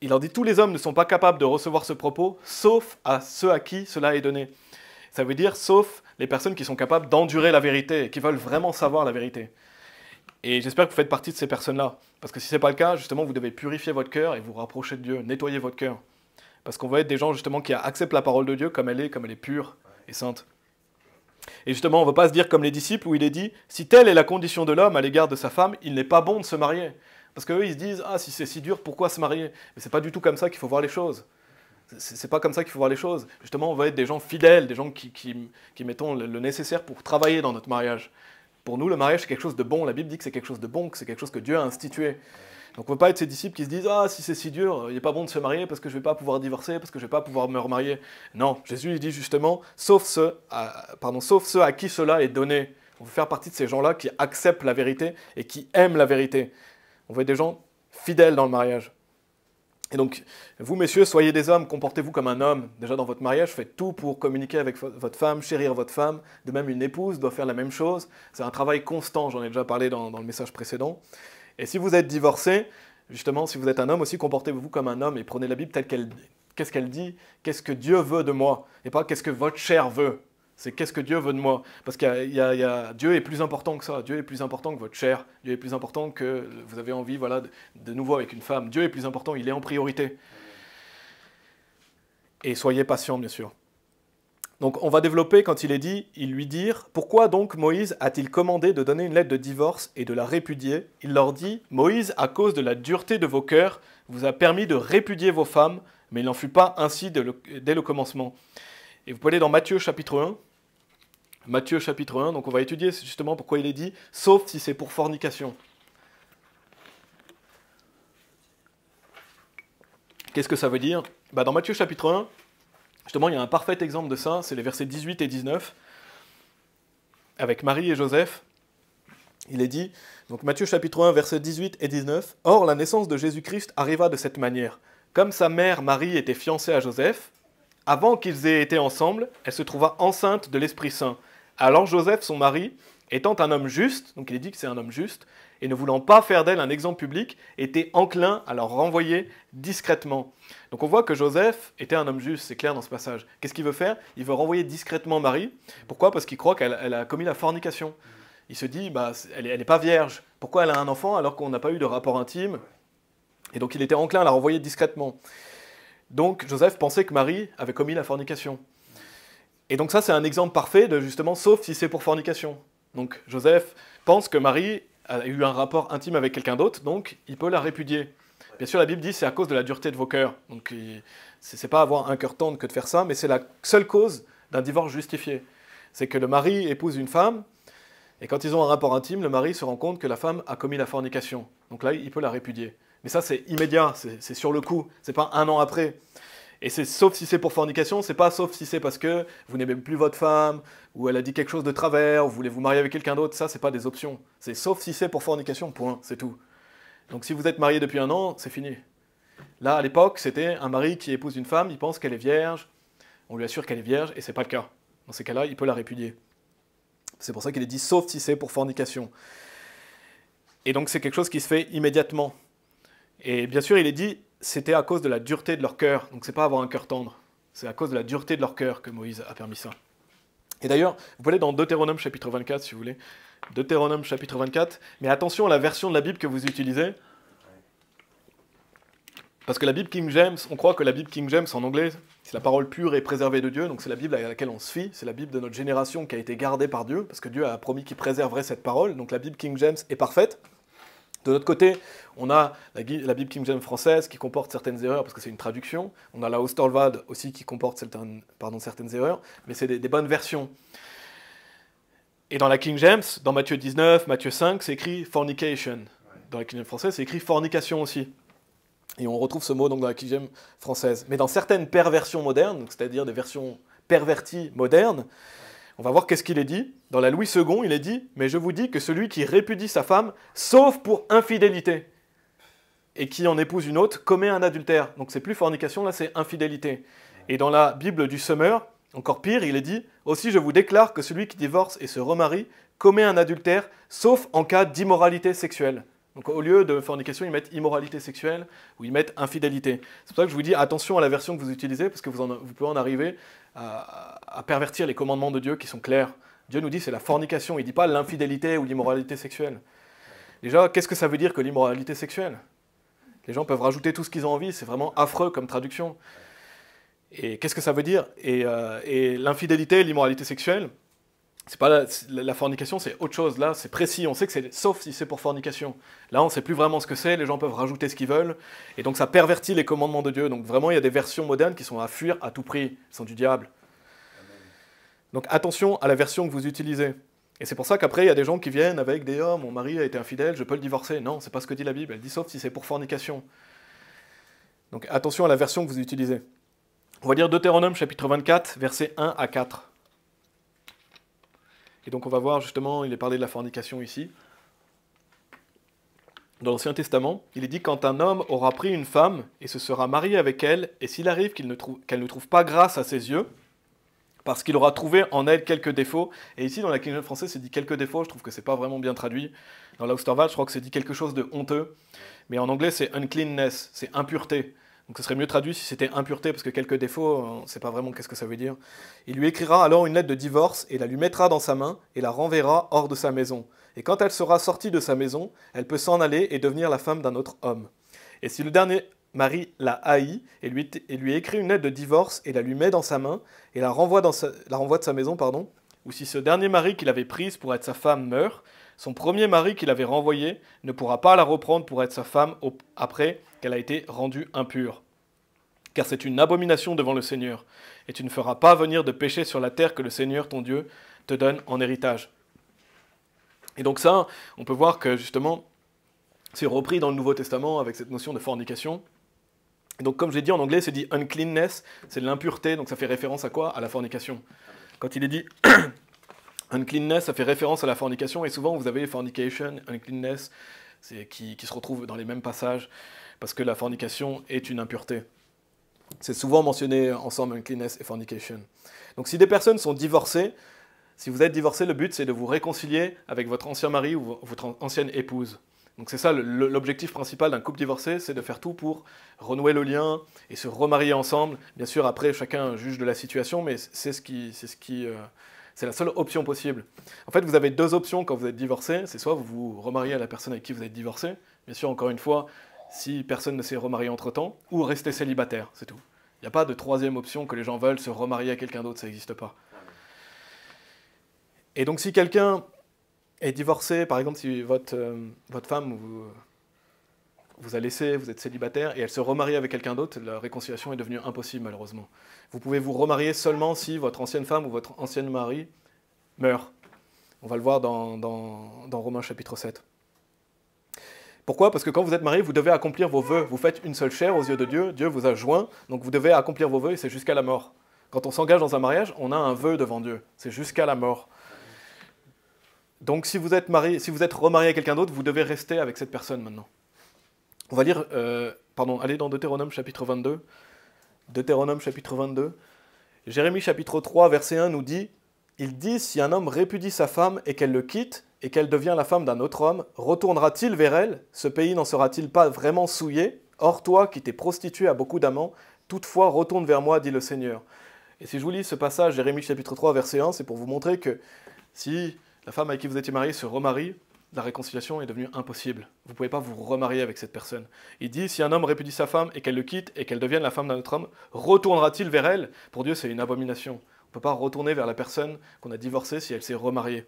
il leur dit « Tous les hommes ne sont pas capables de recevoir ce propos, sauf à ceux à qui cela est donné. » Ça veut dire sauf les personnes qui sont capables d'endurer la vérité et qui veulent vraiment savoir la vérité. Et j'espère que vous faites partie de ces personnes-là. Parce que si ce n'est pas le cas, justement, vous devez purifier votre cœur et vous rapprocher de Dieu, nettoyer votre cœur. Parce qu'on va être des gens, justement, qui acceptent la parole de Dieu comme elle est pure et sainte. Et justement, on ne va pas se dire comme les disciples où il est dit « Si telle est la condition de l'homme à l'égard de sa femme, il n'est pas bon de se marier. » Parce qu'eux, ils se disent « Ah, si c'est si dur, pourquoi se marier ?» Mais ce n'est pas du tout comme ça qu'il faut voir les choses. C'est pas comme ça qu'il faut voir les choses. Justement, on va être des gens fidèles, des gens qui mettons le nécessaire pour travailler dans notre mariage. Pour nous, le mariage, c'est quelque chose de bon. La Bible dit que c'est quelque chose de bon, que c'est quelque chose que Dieu a institué. Donc on ne veut pas être ces disciples qui se disent « Ah, si c'est si dur, il n'est pas bon de se marier parce que je ne vais pas pouvoir divorcer, parce que je ne vais pas pouvoir me remarier. » Non, Jésus il dit justement « sauf ceux à qui cela est donné. » On veut faire partie de ces gens-là qui acceptent la vérité et qui aiment la vérité. On veut être des gens fidèles dans le mariage. Et donc, vous, messieurs, soyez des hommes, comportez-vous comme un homme. Déjà dans votre mariage, faites tout pour communiquer avec votre femme, chérir votre femme. De même, une épouse doit faire la même chose. C'est un travail constant, j'en ai déjà parlé dans le message précédent. Et si vous êtes divorcé, justement, si vous êtes un homme aussi, comportez-vous comme un homme et prenez la Bible telle qu'elle dit. Qu'est-ce qu'elle dit ? Qu'est-ce que Dieu veut de moi ? Et pas qu'est-ce que votre chair veut. C'est qu'est-ce que Dieu veut de moi. Parce que Dieu est plus important que ça. Dieu est plus important que votre chair. Dieu est plus important que vous avez envie de nouveau avec une femme. Dieu est plus important, il est en priorité. Et soyez patients, bien sûr. Donc on va développer quand il est dit, ils lui dirent « Pourquoi donc Moïse a-t-il commandé de donner une lettre de divorce et de la répudier ?» Il leur dit « Moïse, à cause de la dureté de vos cœurs, vous a permis de répudier vos femmes, mais il n'en fut pas ainsi dès le commencement. » Et vous pouvez aller dans Matthieu chapitre 1. Matthieu chapitre 1, donc on va étudier justement pourquoi il est dit « sauf si c'est pour fornication ». Qu'est-ce que ça veut dire ? Dans Matthieu chapitre 1, justement, il y a un parfait exemple de ça, c'est les versets 18 et 19, avec Marie et Joseph. Il est dit, donc Matthieu chapitre 1, versets 18 et 19, « Or, la naissance de Jésus-Christ arriva de cette manière. Comme sa mère Marie était fiancée à Joseph, avant qu'ils aient été ensemble, elle se trouva enceinte de l'Esprit Saint. Alors Joseph, son mari, étant un homme juste, donc il est dit que c'est un homme juste, et ne voulant pas faire d'elle un exemple public, était enclin à la renvoyer discrètement. Donc on voit que Joseph était un homme juste, c'est clair dans ce passage. Qu'est-ce qu'il veut faire? Il veut renvoyer discrètement Marie. Pourquoi? Parce qu'il croit qu'elle a commis la fornication. Il se dit, elle n'est pas vierge. Pourquoi elle a un enfant alors qu'on n'a pas eu de rapport intime? Et donc il était enclin à la renvoyer discrètement. Donc Joseph pensait que Marie avait commis la fornication. Et donc ça c'est un exemple parfait de justement, sauf si c'est pour fornication. Donc Joseph pense que Marie a eu un rapport intime avec quelqu'un d'autre, donc il peut la répudier. Bien sûr, la Bible dit c'est à cause de la dureté de vos cœurs. Donc c'est pas avoir un cœur tendre que de faire ça, mais c'est la seule cause d'un divorce justifié. C'est que le mari épouse une femme, et quand ils ont un rapport intime, le mari se rend compte que la femme a commis la fornication. Donc là, il peut la répudier. Mais ça, c'est immédiat, c'est sur le coup, c'est pas un an après. Et c'est sauf si c'est pour fornication, c'est pas sauf si c'est parce que vous n'aimez plus votre femme, ou elle a dit quelque chose de travers, ou vous voulez vous marier avec quelqu'un d'autre, ça, c'est pas des options. C'est sauf si c'est pour fornication, point, c'est tout. Donc si vous êtes marié depuis un an, c'est fini. Là, à l'époque, c'était un mari qui épouse une femme, il pense qu'elle est vierge, on lui assure qu'elle est vierge, et c'est pas le cas. Dans ces cas-là, il peut la répudier. C'est pour ça qu'il est dit sauf si c'est pour fornication. Et donc c'est quelque chose qui se fait immédiatement. Et bien sûr, il est dit, c'était à cause de la dureté de leur cœur. Donc c'est pas avoir un cœur tendre. C'est à cause de la dureté de leur cœur que Moïse a permis ça. Et d'ailleurs, vous pouvez aller dans Deutéronome chapitre 24, si vous voulez. Deutéronome chapitre 24. Mais attention à la version de la Bible que vous utilisez. Parce que la Bible King James, on croit que la Bible King James en anglais, c'est la parole pure et préservée de Dieu. Donc c'est la Bible à laquelle on se fie. C'est la Bible de notre génération qui a été gardée par Dieu. Parce que Dieu a promis qu'il préserverait cette parole. Donc la Bible King James est parfaite. De notre côté, on a la Bible King James française qui comporte certaines erreurs parce que c'est une traduction. On a la Osterwald aussi qui comporte certaines erreurs, mais c'est des bonnes versions. Et dans la King James, dans Matthieu 19, Matthieu 5, c'est écrit fornication. Dans la King James française, c'est écrit fornication aussi. Et on retrouve ce mot donc dans la King James française. Mais dans certaines perversions modernes, c'est-à-dire des versions perverties modernes, on va voir qu'est-ce qu'il est dit. Dans la Louis II, il est dit « Mais je vous dis que celui qui répudie sa femme, sauf pour infidélité, et qui en épouse une autre, commet un adultère. » Donc c'est plus fornication, là c'est infidélité. Et dans la Bible du Summer, encore pire, il est dit « Aussi je vous déclare que celui qui divorce et se remarie commet un adultère, sauf en cas d'immoralité sexuelle. » Donc au lieu de fornication, ils mettent immoralité sexuelle ou ils mettent infidélité. C'est pour ça que je vous dis attention à la version que vous utilisez, parce que vous pouvez en arriver à pervertir les commandements de Dieu qui sont clairs. Dieu nous dit c'est la fornication, il ne dit pas l'infidélité ou l'immoralité sexuelle. Déjà, qu'est-ce que ça veut dire que l'immoralité sexuelle? Les gens peuvent rajouter tout ce qu'ils ont envie, c'est vraiment affreux comme traduction. Et qu'est-ce que ça veut dire? Et l'infidélité, l'immoralité sexuelle, c'est pas la fornication, c'est autre chose. Là, c'est précis, on sait que c'est sauf si c'est pour fornication. Là, on ne sait plus vraiment ce que c'est, les gens peuvent rajouter ce qu'ils veulent, et donc ça pervertit les commandements de Dieu. Donc vraiment, il y a des versions modernes qui sont à fuir à tout prix, qui sont du diable. Donc attention à la version que vous utilisez. Et c'est pour ça qu'après, il y a des gens qui viennent avec des « Oh, mon mari a été infidèle, je peux le divorcer ». Non, c'est pas ce que dit la Bible, elle dit sauf si c'est pour fornication. Donc attention à la version que vous utilisez. On va lire Deutéronome chapitre 24, versets 1 à 4. Et donc on va voir justement, il est parlé de la fornication ici. Dans l'Ancien Testament, il est dit « Quand un homme aura pris une femme et se sera marié avec elle, et s'il arrive qu'elle ne trouve pas grâce à ses yeux, parce qu'il aura trouvé en elle quelques défauts. » Et ici, dans la King James française, c'est dit quelques défauts, je trouve que c'est pas vraiment bien traduit. Dans la Osterwald, je crois que c'est dit quelque chose de honteux. Mais en anglais, c'est uncleanness, c'est impureté. Donc ce serait mieux traduit si c'était impureté, parce que quelques défauts, on ne sait pas vraiment qu'est-ce que ça veut dire. Il lui écrira alors une lettre de divorce, et la lui mettra dans sa main, et la renverra hors de sa maison. Et quand elle sera sortie de sa maison, elle peut s'en aller et devenir la femme d'un autre homme. Et si le dernier mari la haït, et lui écrit une lettre de divorce, et la lui met dans sa main, et la renvoie de sa maison, ou si ce dernier mari qu'il avait prise pour être sa femme meurt, son premier mari qu'il avait renvoyé ne pourra pas la reprendre pour être sa femme après qu'elle a été rendue impure. Car c'est une abomination devant le Seigneur, et tu ne feras pas venir de péché sur la terre que le Seigneur ton Dieu te donne en héritage. Et donc ça, on peut voir que justement, c'est repris dans le Nouveau Testament avec cette notion de fornication. Et donc comme j'ai dit en anglais, c'est dit uncleanness, c'est de l'impureté, donc ça fait référence à quoi? À la fornication. Quand il est dit uncleanness, ça fait référence à la fornication, et souvent vous avez fornication, uncleanness, qui se retrouvent dans les mêmes passages, parce que la fornication est une impureté. C'est souvent mentionné ensemble, uncleanness et fornication. Donc si des personnes sont divorcées, si vous êtes divorcé, le but c'est de vous réconcilier avec votre ancien mari ou votre ancienne épouse. Donc c'est ça l'objectif principal d'un couple divorcé, c'est de faire tout pour renouer le lien et se remarier ensemble. Bien sûr, après, chacun juge de la situation, mais c'est la seule option possible. En fait, vous avez deux options quand vous êtes divorcé. C'est soit vous vous remariez à la personne avec qui vous êtes divorcé, bien sûr, encore une fois, si personne ne s'est remarié entre-temps, ou rester célibataire, c'est tout. Il n'y a pas de troisième option que les gens veulent se remarier à quelqu'un d'autre, ça n'existe pas. Et donc si quelqu'un est divorcé, par exemple si votre femme vous a laissé, vous êtes célibataire, et elle se remarie avec quelqu'un d'autre, la réconciliation est devenue impossible malheureusement. Vous pouvez vous remarier seulement si votre ancienne femme ou votre ancien mari meurt. On va le voir dans Romains chapitre 7. Pourquoi? Parce que quand vous êtes marié, vous devez accomplir vos vœux. Vous faites une seule chair aux yeux de Dieu, Dieu vous a joint, donc vous devez accomplir vos vœux et c'est jusqu'à la mort. Quand on s'engage dans un mariage, on a un vœu devant Dieu, c'est jusqu'à la mort. Donc si vous êtes marié, si vous êtes remarié à quelqu'un d'autre, vous devez rester avec cette personne maintenant. On va lire, allez dans Deutéronome chapitre 22. Deutéronome chapitre 22. Jérémie chapitre 3, verset 1 nous dit « Il dit, si un homme répudie sa femme et qu'elle le quitte, et qu'elle devient la femme d'un autre homme, retournera-t-il vers elle? Ce pays n'en sera-t-il pas vraiment souillé? Or toi, qui t'es prostitué à beaucoup d'amants, toutefois retourne vers moi, dit le Seigneur. » Et si je vous lis ce passage, Jérémie chapitre 3, verset 1, c'est pour vous montrer que si la femme avec qui vous étiez marié se remarie, la réconciliation est devenue impossible. Vous ne pouvez pas vous remarier avec cette personne. Il dit, si un homme répudie sa femme et qu'elle le quitte et qu'elle devienne la femme d'un autre homme, retournera-t-il vers elle? Pour Dieu, c'est une abomination. On ne peut pas retourner vers la personne qu'on a divorcée si elle s'est remariée.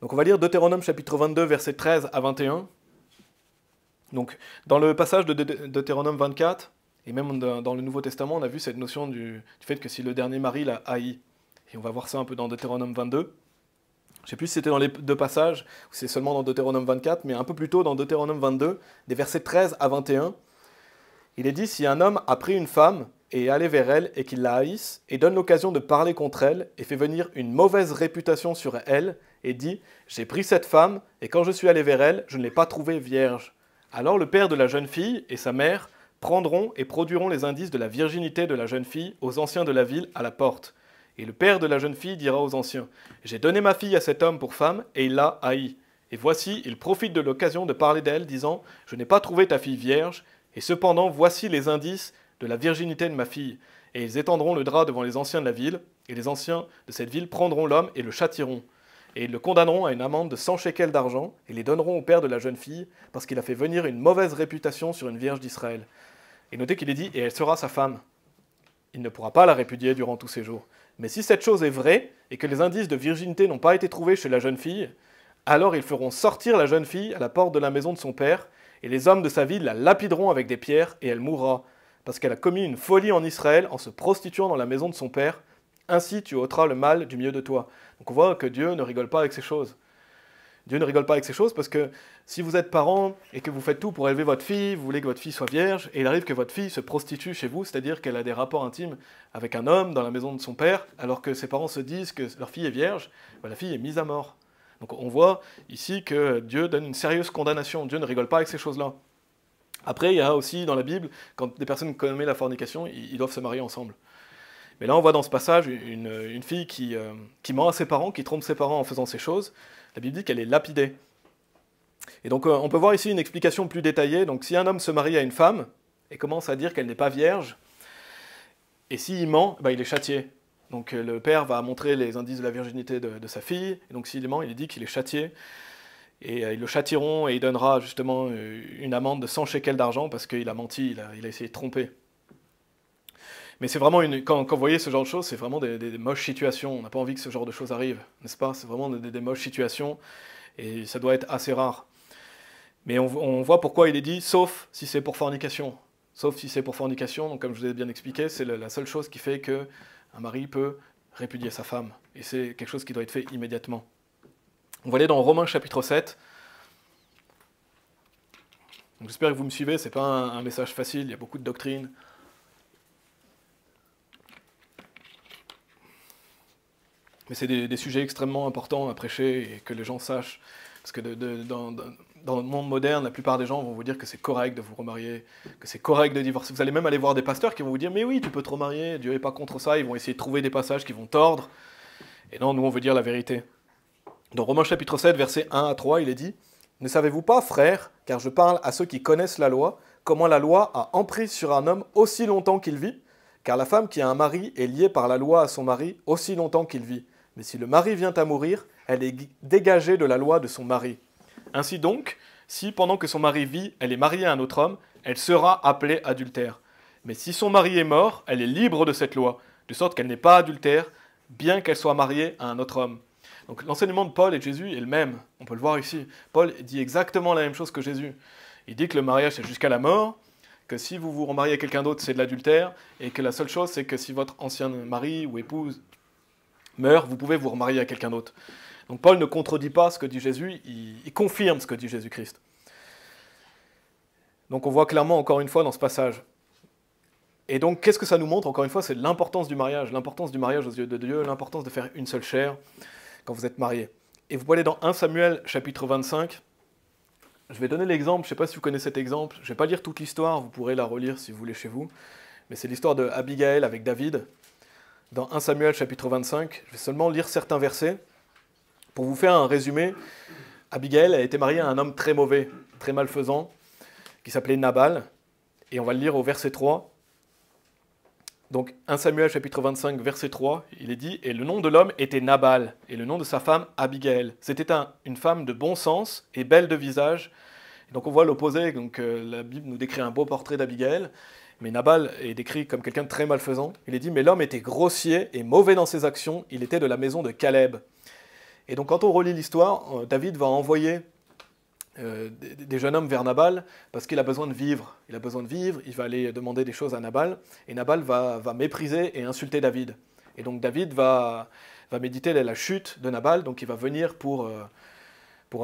Donc on va lire Deutéronome chapitre 22, versets 13 à 21. Donc dans le passage de Deutéronome 24, et même dans le Nouveau Testament, on a vu cette notion du fait que si le dernier mari l'a haï. Et on va voir ça un peu dans Deutéronome 22. Je ne sais plus si c'était dans les deux passages, ou c'est seulement dans Deutéronome 24, mais un peu plus tôt dans Deutéronome 22, des versets 13 à 21, il est dit, si un homme a pris une femme et est allé vers elle et qu'il la haïsse, et donne l'occasion de parler contre elle, et fait venir une mauvaise réputation sur elle, et dit, j'ai pris cette femme, et quand je suis allé vers elle, je ne l'ai pas trouvée vierge. Alors le père de la jeune fille et sa mère prendront et produiront les indices de la virginité de la jeune fille aux anciens de la ville à la porte. Et le père de la jeune fille dira aux anciens, « J'ai donné ma fille à cet homme pour femme, et il l'a haï. Et voici, il profite de l'occasion de parler d'elle, disant, « Je n'ai pas trouvé ta fille vierge, et cependant voici les indices de la virginité de ma fille. » Et ils étendront le drap devant les anciens de la ville, et les anciens de cette ville prendront l'homme et le châtieront. Et ils le condamneront à une amende de 100 shekels d'argent, et les donneront au père de la jeune fille, parce qu'il a fait venir une mauvaise réputation sur une vierge d'Israël. Et notez qu'il est dit, « Et elle sera sa femme. » Il ne pourra pas la répudier durant tous ses jours. Mais si cette chose est vraie, et que les indices de virginité n'ont pas été trouvés chez la jeune fille, alors ils feront sortir la jeune fille à la porte de la maison de son père, et les hommes de sa ville la lapideront avec des pierres, et elle mourra, parce qu'elle a commis une folie en Israël en se prostituant dans la maison de son père. Ainsi tu ôteras le mal du milieu de toi. Donc on voit que Dieu ne rigole pas avec ces choses. Dieu ne rigole pas avec ces choses parce que si vous êtes parent et que vous faites tout pour élever votre fille, vous voulez que votre fille soit vierge, et il arrive que votre fille se prostitue chez vous, c'est-à-dire qu'elle a des rapports intimes avec un homme dans la maison de son père, alors que ses parents se disent que leur fille est vierge, la fille est mise à mort. Donc on voit ici que Dieu donne une sérieuse condamnation. Dieu ne rigole pas avec ces choses-là. Après, il y a aussi dans la Bible, quand des personnes commettent la fornication, ils doivent se marier ensemble. Mais là, on voit dans ce passage une fille qui ment à ses parents, qui trompe ses parents en faisant ces choses. La Bible dit qu'elle est lapidée. Et donc, on peut voir ici une explication plus détaillée. Donc, si un homme se marie à une femme et commence à dire qu'elle n'est pas vierge, et s'il ment, il est châtié. Donc, le père va montrer les indices de la virginité de sa fille. Et donc, s'il ment, il dit qu'il est châtié. Et ils le châtieront et il donnera justement une amende de 100 shekels d'argent parce qu'il a menti, il a essayé de tromper. Mais c'est vraiment, quand vous voyez ce genre de choses, c'est vraiment des moches situations. On n'a pas envie que ce genre de choses arrivent, n'est-ce pas? C'est vraiment des moches situations et ça doit être assez rare. Mais on voit pourquoi il est dit, sauf si c'est pour fornication. Sauf si c'est pour fornication, donc comme je vous ai bien expliqué, c'est la seule chose qui fait qu'un mari peut répudier sa femme. Et c'est quelque chose qui doit être fait immédiatement. On va aller dans Romains chapitre 7. J'espère que vous me suivez, ce n'est pas un message facile, il y a beaucoup de doctrines. Mais c'est des sujets extrêmement importants à prêcher et que les gens sachent Parce que dans le monde moderne, la plupart des gens vont vous dire que c'est correct de vous remarier, que c'est correct de divorcer. Vous allez même aller voir des pasteurs qui vont vous dire « Mais oui, tu peux te remarier, Dieu n'est pas contre ça ». Ils vont essayer de trouver des passages qui vont tordre. Et non, nous, on veut dire la vérité. Dans Romains chapitre 7, versets 1 à 3, il est dit « Ne savez-vous pas, frères, car je parle à ceux qui connaissent la loi, comment la loi a emprise sur un homme aussi longtemps qu'il vit, car la femme qui a un mari est liée par la loi à son mari aussi longtemps qu'il vit. Mais si le mari vient à mourir, elle est dégagée de la loi de son mari. Ainsi donc, si pendant que son mari vit, elle est mariée à un autre homme, elle sera appelée adultère. Mais si son mari est mort, elle est libre de cette loi, de sorte qu'elle n'est pas adultère, bien qu'elle soit mariée à un autre homme. » Donc l'enseignement de Paul et de Jésus est le même, on peut le voir ici. Paul dit exactement la même chose que Jésus. Il dit que le mariage c'est jusqu'à la mort, que si vous vous remariez à quelqu'un d'autre c'est de l'adultère, et que la seule chose c'est que si votre ancien mari ou épouse meurt, vous pouvez vous remarier à quelqu'un d'autre. Donc Paul ne contredit pas ce que dit Jésus, il confirme ce que dit Jésus-Christ. Donc on voit clairement encore une fois dans ce passage. Et donc qu'est-ce que ça nous montre encore une fois? C'est l'importance du mariage aux yeux de Dieu, l'importance de faire une seule chair quand vous êtes mariés. Et vous pouvez aller dans 1 Samuel chapitre 25. Je vais donner l'exemple, je ne sais pas si vous connaissez cet exemple, je ne vais pas lire toute l'histoire, vous pourrez la relire si vous voulez chez vous, mais c'est l'histoire de Abigail avec David. Dans 1 Samuel chapitre 25, je vais seulement lire certains versets. Pour vous faire un résumé, Abigail a été mariée à un homme très mauvais, très malfaisant, qui s'appelait Nabal, et on va le lire au verset 3. Donc 1 Samuel chapitre 25 verset 3, il est dit « Et le nom de l'homme était Nabal, et le nom de sa femme Abigail. C'était une femme de bon sens et belle de visage. » Donc on voit l'opposé, donc la Bible nous décrit un beau portrait d'Abigail, mais Nabal est décrit comme quelqu'un de très malfaisant. Il est dit « Mais l'homme était grossier et mauvais dans ses actions, il était de la maison de Caleb. » Et donc quand on relit l'histoire, David va envoyer des jeunes hommes vers Nabal parce qu'il a besoin de vivre. Il a besoin de vivre, il va aller demander des choses à Nabal, et Nabal va mépriser et insulter David. Et donc David va méditer la chute de Nabal, donc il va venir pour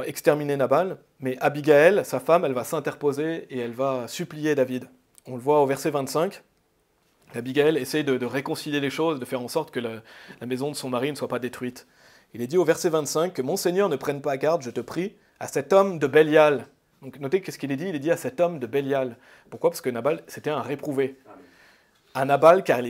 exterminer Nabal, mais Abigail, sa femme, elle va s'interposer et elle va supplier David. On le voit au verset 25, Abigail essaye de réconcilier les choses, de faire en sorte que la maison de son mari ne soit pas détruite. Il est dit au verset 25 que « Mon Seigneur ne prenne pas garde, je te prie, à cet homme de Bélial. » Donc notez qu'est-ce qu'il est dit, il est dit à cet homme de Bélial. Pourquoi? Parce que Nabal, c'était un réprouvé. À Nabal, car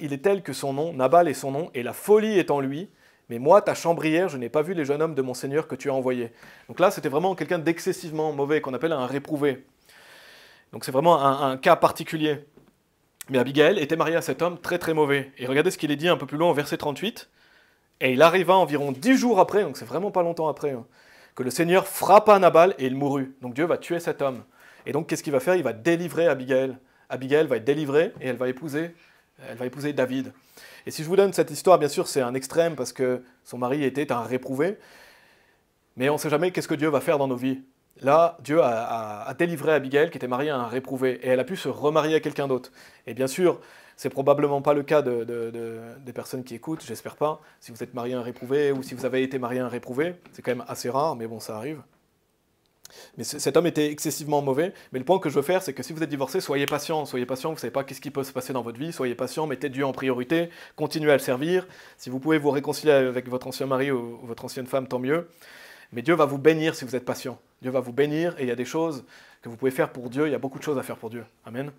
il est tel que son nom, Nabal est son nom, et la folie est en lui. Mais moi, ta chambrière, je n'ai pas vu les jeunes hommes de mon Seigneur que tu as envoyés. Donc là, c'était vraiment quelqu'un d'excessivement mauvais, qu'on appelle un réprouvé. Donc c'est vraiment un cas particulier. Mais Abigail était mariée à cet homme très très mauvais. Et regardez ce qu'il est dit un peu plus loin au verset 38. Et il arriva environ 10 jours après, donc c'est vraiment pas longtemps après, que le Seigneur frappa Nabal et il mourut. Donc Dieu va tuer cet homme. Et donc qu'est-ce qu'il va faire? Il va délivrer Abigail. Abigail va être délivrée et elle va épouser David. Et si je vous donne cette histoire, bien sûr, c'est un extrême parce que son mari était un réprouvé. Mais on ne sait jamais qu'est-ce que Dieu va faire dans nos vies. Là, Dieu a délivré Abigail qui était mariée à un réprouvé et elle a pu se remarier à quelqu'un d'autre. Et bien sûr, c'est probablement pas le cas des personnes qui écoutent, j'espère pas. Si vous êtes marié à un réprouvé ou si vous avez été marié à un réprouvé, c'est quand même assez rare, mais bon, ça arrive. Mais cet homme était excessivement mauvais. Mais le point que je veux faire, c'est que si vous êtes divorcé, soyez patient, vous ne savez pas qu'est-ce qui peut se passer dans votre vie, soyez patient, mettez Dieu en priorité, continuez à le servir. Si vous pouvez vous réconcilier avec votre ancien mari ou votre ancienne femme, tant mieux. Mais Dieu va vous bénir si vous êtes patient. Dieu va vous bénir et il y a des choses que vous pouvez faire pour Dieu, il y a beaucoup de choses à faire pour Dieu. Amen.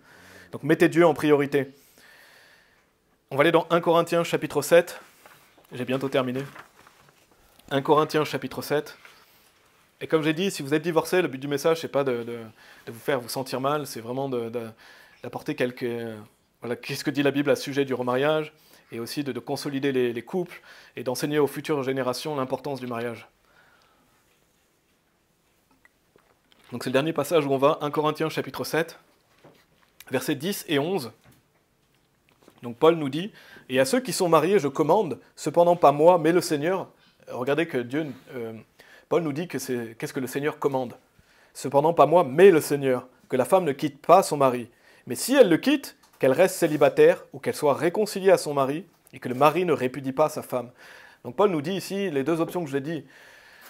Donc mettez Dieu en priorité. On va aller dans 1 Corinthiens chapitre 7. J'ai bientôt terminé. 1 Corinthiens chapitre 7. Et comme j'ai dit, si vous êtes divorcé, le but du message, ce n'est pas de vous faire vous sentir mal, c'est vraiment d'apporter quelques... Voilà, qu'est-ce que dit la Bible à ce sujet du remariage, et aussi de consolider les couples, et d'enseigner aux futures générations l'importance du mariage. Donc c'est le dernier passage où on va, 1 Corinthiens chapitre 7, versets 10 et 11. Donc Paul nous dit, « Et à ceux qui sont mariés, je commande, cependant pas moi, mais le Seigneur. » Regardez que Paul nous dit qu'est-ce que le Seigneur commande. « Cependant pas moi, mais le Seigneur, que la femme ne quitte pas son mari. Mais si elle le quitte, qu'elle reste célibataire ou qu'elle soit réconciliée à son mari, et que le mari ne répudie pas sa femme. » Donc Paul nous dit ici les deux options que je l'ai dit.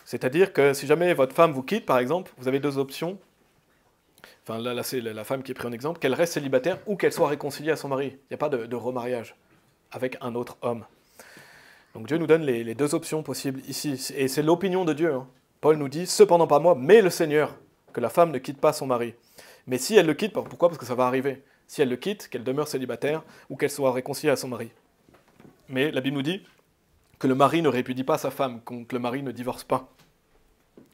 C'est-à-dire que si jamais votre femme vous quitte, par exemple, vous avez deux options. Enfin, là c'est la femme qui est prise en exemple, qu'elle reste célibataire ou qu'elle soit réconciliée à son mari. Il n'y a pas de remariage avec un autre homme. Donc Dieu nous donne les deux options possibles ici. Et c'est l'opinion de Dieu. Hein. Paul nous dit, cependant pas moi, mais le Seigneur, que la femme ne quitte pas son mari. Mais si elle le quitte, pourquoi? Parce que ça va arriver. Si elle le quitte, qu'elle demeure célibataire ou qu'elle soit réconciliée à son mari. Mais la Bible nous dit que le mari ne répudie pas sa femme, que le mari ne divorce pas.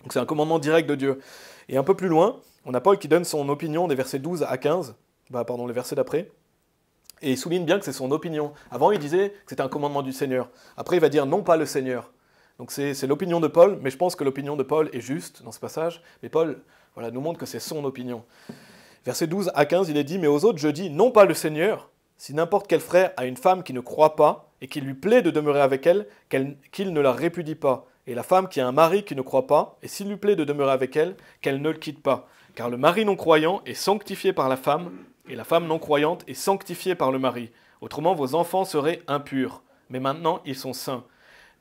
Donc c'est un commandement direct de Dieu. Et un peu plus loin, on a Paul qui donne son opinion des versets 12 à 15, les versets d'après, et il souligne bien que c'est son opinion. Avant, il disait que c'était un commandement du Seigneur. Après, il va dire non pas le Seigneur. Donc c'est l'opinion de Paul, mais je pense que l'opinion de Paul est juste dans ce passage. Mais Paul nous montre que c'est son opinion. Versets 12 à 15, il est dit, mais aux autres je dis, non pas le Seigneur, si n'importe quel frère a une femme qui ne croit pas, et qu'il lui plaît de demeurer avec elle, qu'il ne la répudie pas. Et la femme qui a un mari qui ne croit pas, et s'il lui plaît de demeurer avec elle, qu'elle ne le quitte pas. Car le mari non-croyant est sanctifié par la femme, et la femme non-croyante est sanctifiée par le mari. Autrement, vos enfants seraient impurs, mais maintenant ils sont saints.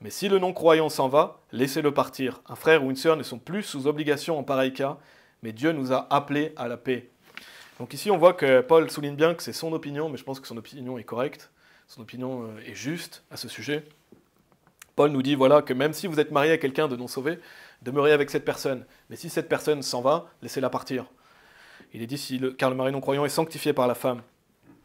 Mais si le non-croyant s'en va, laissez-le partir. Un frère ou une sœur ne sont plus sous obligation en pareil cas, mais Dieu nous a appelés à la paix. Donc ici, on voit que Paul souligne bien que c'est son opinion, mais je pense que son opinion est correcte, son opinion est juste à ce sujet. Paul nous dit voilà, que même si vous êtes marié à quelqu'un de non sauvé, demeurez avec cette personne. Mais si cette personne s'en va, laissez-la partir. Il est dit, car le mari non-croyant est sanctifié par la femme.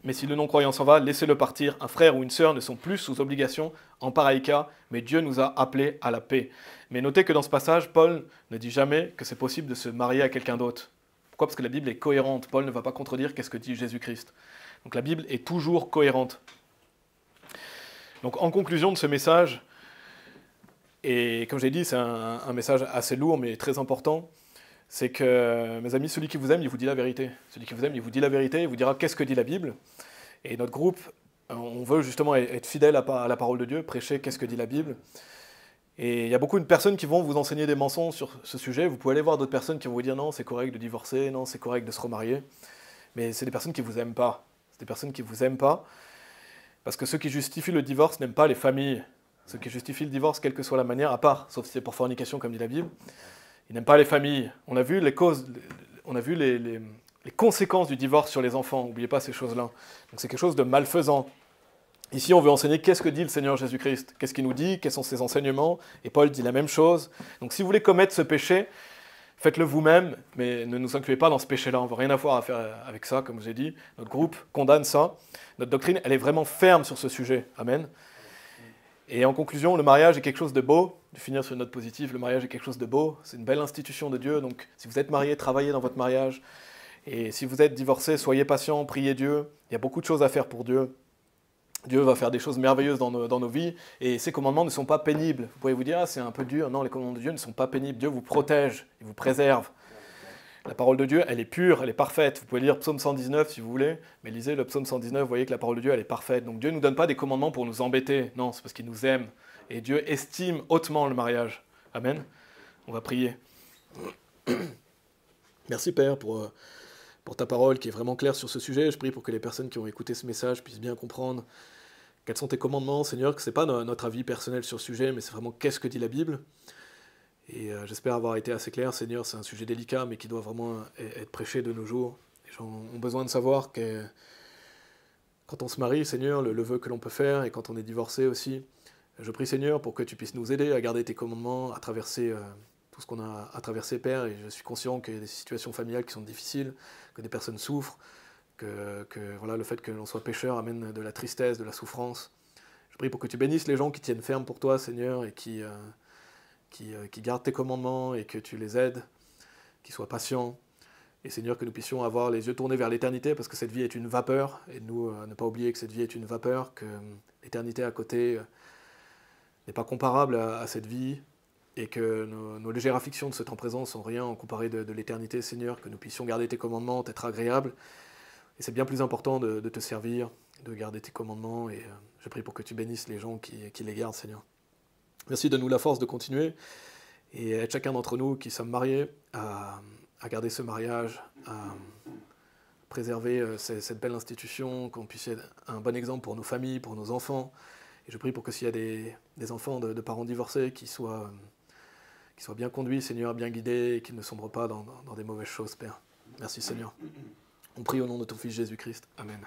Mais si le non-croyant s'en va, laissez-le partir. Un frère ou une sœur ne sont plus sous obligation en pareil cas, mais Dieu nous a appelés à la paix. Mais notez que dans ce passage, Paul ne dit jamais que c'est possible de se marier à quelqu'un d'autre. Pourquoi? Parce que la Bible est cohérente. Paul ne va pas contredire qu'est-ce que dit Jésus-Christ. Donc la Bible est toujours cohérente. Donc en conclusion de ce message, et comme j'ai dit, c'est un message assez lourd mais très important, c'est que, mes amis, celui qui vous aime, il vous dit la vérité. Celui qui vous aime, il vous dit la vérité, il vous dira qu'est-ce que dit la Bible. Et notre groupe, on veut justement être fidèle à la parole de Dieu, prêcher qu'est-ce que dit la Bible. Et il y a beaucoup de personnes qui vont vous enseigner des mensonges sur ce sujet. Vous pouvez aller voir d'autres personnes qui vont vous dire non, c'est correct de divorcer, non, c'est correct de se remarier. Mais c'est des personnes qui ne vous aiment pas. C'est des personnes qui ne vous aiment pas. Parce que ceux qui justifient le divorce n'aiment pas les familles. Ceux qui justifient le divorce, quelle que soit la manière, à part, sauf si c'est pour fornication, comme dit la Bible, ils n'aiment pas les familles. On a vu les causes, on a vu les conséquences du divorce sur les enfants. N'oubliez pas ces choses-là. Donc c'est quelque chose de malfaisant. Ici, on veut enseigner qu'est-ce que dit le Seigneur Jésus-Christ. Qu'est-ce qu'il nous dit, quels sont ses enseignements. Et Paul dit la même chose. Donc si vous voulez commettre ce péché, faites-le vous-même, mais ne nous incluez pas dans ce péché-là. On ne veut rien avoir à faire avec ça, comme je vous ai dit. Notre groupe condamne ça. Notre doctrine, elle est vraiment ferme sur ce sujet. Amen. Et en conclusion, le mariage est quelque chose de beau. De finir sur une note positive, le mariage est quelque chose de beau. C'est une belle institution de Dieu. Donc si vous êtes marié, travaillez dans votre mariage. Et si vous êtes divorcé, soyez patient, priez Dieu. Il y a beaucoup de choses à faire pour Dieu. Dieu va faire des choses merveilleuses dans nos vies. Et ces commandements ne sont pas pénibles. Vous pouvez vous dire, ah, c'est un peu dur. Non, les commandements de Dieu ne sont pas pénibles. Dieu vous protège, il vous préserve. La parole de Dieu, elle est pure, elle est parfaite. Vous pouvez lire Psaume 119 si vous voulez, mais lisez le Psaume 119, vous voyez que la parole de Dieu, elle est parfaite. Donc Dieu ne nous donne pas des commandements pour nous embêter. Non, c'est parce qu'il nous aime. Et Dieu estime hautement le mariage. Amen. On va prier. Merci Père pour ta parole qui est vraiment claire sur ce sujet. Je prie pour que les personnes qui ont écouté ce message puissent bien comprendre quels sont tes commandements, Seigneur, que ce n'est pas notre avis personnel sur ce sujet, mais c'est vraiment qu'est-ce que dit la Bible. Et j'espère avoir été assez clair, Seigneur, c'est un sujet délicat, mais qui doit vraiment être prêché de nos jours. Les gens ont besoin de savoir que quand on se marie, Seigneur, le vœu que l'on peut faire, et quand on est divorcé aussi, je prie, Seigneur, pour que tu puisses nous aider à garder tes commandements, à traverser tout ce qu'on a à traverser, Père, et je suis conscient qu'il y a des situations familiales qui sont difficiles, que des personnes souffrent, que voilà, le fait que l'on soit pécheur amène de la tristesse, de la souffrance. Je prie pour que tu bénisses les gens qui tiennent ferme pour toi, Seigneur, et qui gardent tes commandements et que tu les aides, qu'ils soient patients. Et Seigneur, que nous puissions avoir les yeux tournés vers l'éternité, parce que cette vie est une vapeur, et nous, ne pas oublier que cette vie est une vapeur, que l'éternité à côté n'est pas comparable à cette vie, et que nos légères afflictions de ce temps présent sont rien en comparé de l'éternité, Seigneur, que nous puissions garder tes commandements, être agréables. Et c'est bien plus important de te servir, de garder tes commandements, et je prie pour que tu bénisses les gens qui les gardent, Seigneur. Merci, donne-nous la force de continuer, et être chacun d'entre nous qui sommes mariés à garder ce mariage, à préserver cette belle institution, qu'on puisse être un bon exemple pour nos familles, pour nos enfants. Et je prie pour que s'il y a des enfants de parents divorcés qui soient bien conduits, Seigneur, bien guidés, et qu'ils ne sombrent pas dans des mauvaises choses, Père. Merci, Seigneur. On prie au nom de ton Fils Jésus-Christ. Amen.